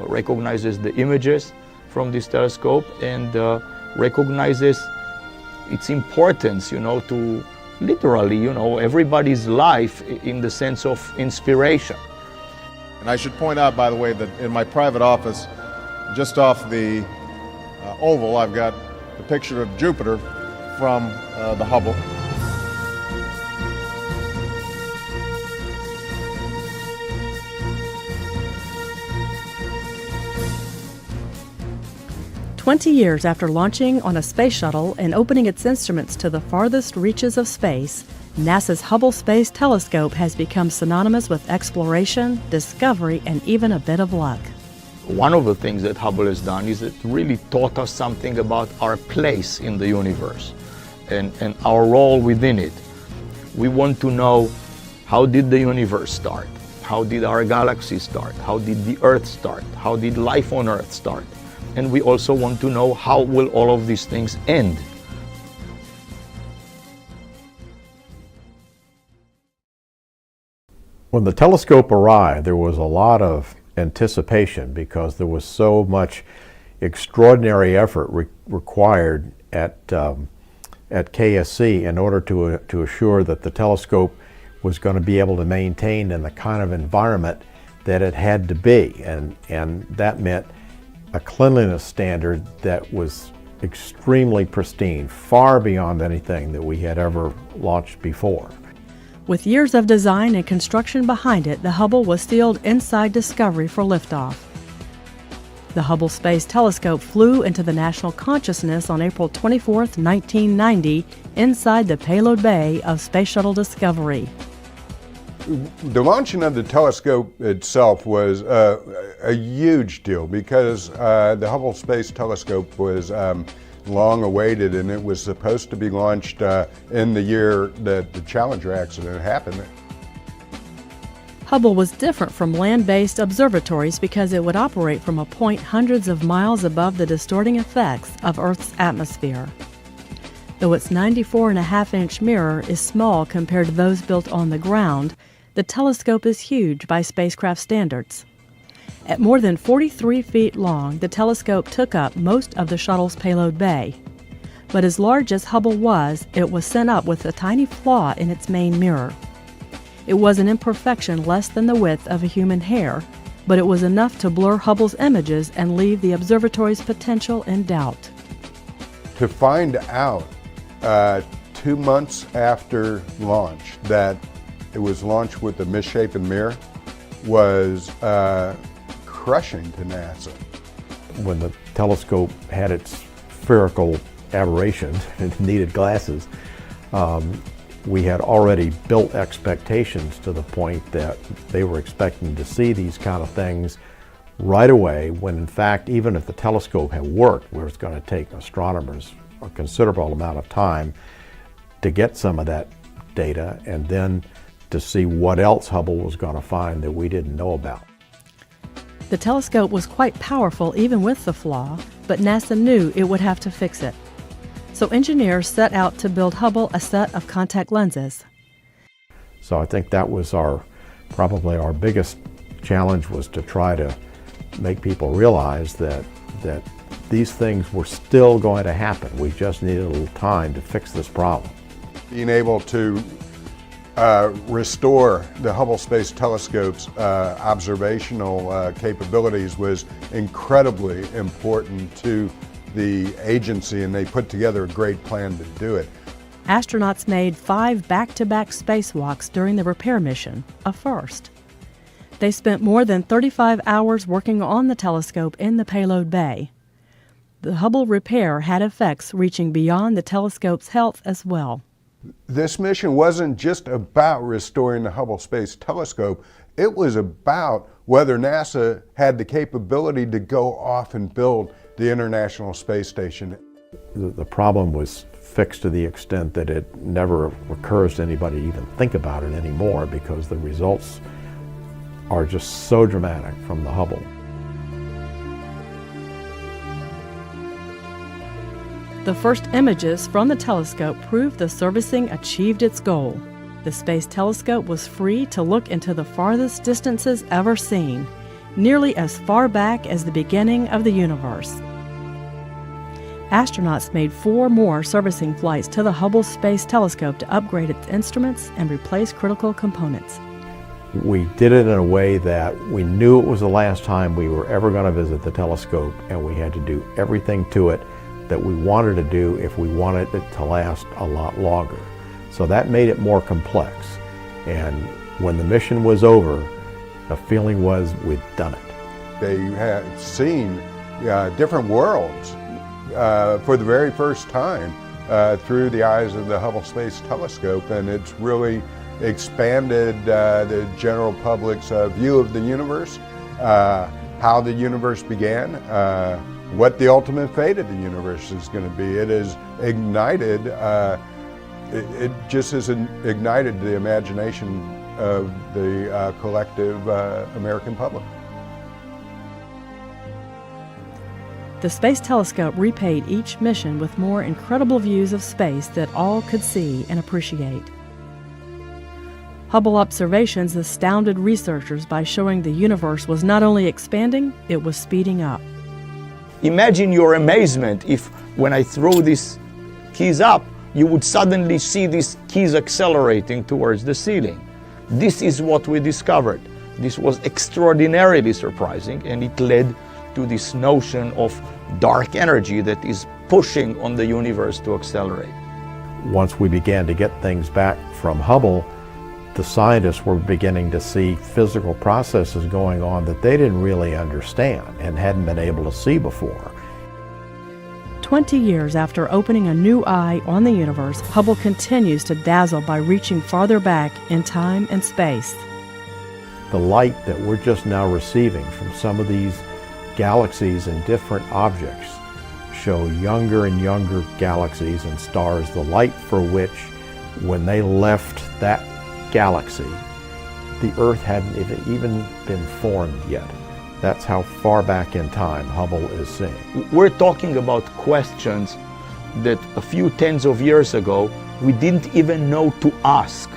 recognizes the images from this telescope and recognizes its importance, to literally, everybody's life in the sense of inspiration. And I should point out, by the way, that in my private office, just off the oval, I've got a picture of Jupiter from the Hubble. "20 years after launching on a space shuttle and opening its instruments to the farthest reaches of space, NASA's Hubble Space Telescope has become synonymous with exploration, discovery, and even a bit of luck. One of the things that Hubble has done is it really taught us something about our place in the universe and our role within it. We want to know, how did the universe start? How did our galaxy start? How did the Earth start? How did life on Earth start? And we also want to know, how will all of these things end? When the telescope arrived, there was a lot of anticipation because there was so much extraordinary effort required at KSC in order to assure that the telescope was going to be able to maintain in the kind of environment that it had to be, and that meant a cleanliness standard that was extremely pristine, far beyond anything that we had ever launched before. With years of design and construction behind it, the Hubble was sealed inside Discovery for liftoff. The Hubble Space Telescope flew into the national consciousness on April 24, 1990, inside the payload bay of Space Shuttle Discovery. The launching of the telescope itself was a huge deal because the Hubble Space Telescope was long awaited, and it was supposed to be launched in the year that the Challenger accident happened. Hubble was different from land-based observatories because it would operate from a point hundreds of miles above the distorting effects of Earth's atmosphere. Though its 94.5-inch mirror is small compared to those built on the ground, the telescope is huge by spacecraft standards. At more than 43 feet long, the telescope took up most of the shuttle's payload bay. But as large as Hubble was, it was sent up with a tiny flaw in its main mirror. It was an imperfection less than the width of a human hair, but it was enough to blur Hubble's images and leave the observatory's potential in doubt. To find out 2 months after launch that it was launched with a misshapen mirror was crushing to NASA. When the telescope had its spherical aberrations and needed glasses, we had already built expectations to the point that they were expecting to see these kind of things right away, when in fact, even if the telescope had worked, where it's going to take astronomers a considerable amount of time to get some of that data and then to see what else Hubble was going to find that we didn't know about. The telescope was quite powerful even with the flaw, but NASA knew it would have to fix it. So engineers set out to build Hubble a set of contact lenses. So I think that was probably our biggest challenge, was to try to make people realize that these things were still going to happen. We just needed a little time to fix this problem. Being able to restore the Hubble Space Telescope's observational capabilities was incredibly important to the agency, and they put together a great plan to do it. Astronauts made 5 back-to-back spacewalks during the repair mission, a first. They spent more than 35 hours working on the telescope in the payload bay. The Hubble repair had effects reaching beyond the telescope's health as well. This mission wasn't just about restoring the Hubble Space Telescope. It was about whether NASA had the capability to go off and build the International Space Station. The problem was fixed to the extent that it never occurs to anybody to even think about it anymore, because the results are just so dramatic from the Hubble. The first images from the telescope proved the servicing achieved its goal. The Space Telescope was free to look into the farthest distances ever seen. nearly as far back as the beginning of the universe. Astronauts made 4 more servicing flights to the Hubble Space Telescope to upgrade its instruments and replace critical components. We did it in a way that we knew it was the last time we were ever going to visit the telescope, and we had to do everything to it that we wanted to do if we wanted it to last a lot longer. So that made it more complex. And when the mission was over, the feeling was we'd done it. They had seen different worlds for the very first time through the eyes of the Hubble Space Telescope, and it's really expanded the general public's view of the universe, how the universe began, what the ultimate fate of the universe is going to be. It has ignited, it just has ignited the imagination of the collective American public. The Space Telescope repaid each mission with more incredible views of space that all could see and appreciate. Hubble observations astounded researchers by showing the universe was not only expanding, it was speeding up. Imagine your amazement if, when I throw these keys up, you would suddenly see these keys accelerating towards the ceiling. This is what we discovered. This was extraordinarily surprising, and it led to this notion of dark energy that is pushing on the universe to accelerate. Once we began to get things back from Hubble, the scientists were beginning to see physical processes going on that they didn't really understand and hadn't been able to see before. 20 years after opening a new eye on the universe, Hubble continues to dazzle by reaching farther back in time and space. The light that we're just now receiving from some of these galaxies and different objects show younger and younger galaxies and stars, the light for which, when they left that galaxy, the Earth hadn't even been formed yet. That's how far back in time Hubble is seeing. We're talking about questions that a few tens of years ago we didn't even know to ask.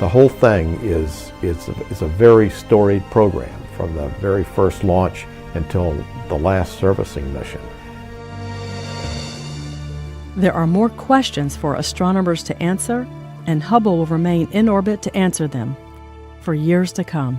The whole thing is a very storied program from the very first launch until the last servicing mission. There are more questions for astronomers to answer, and Hubble will remain in orbit to answer them for years to come.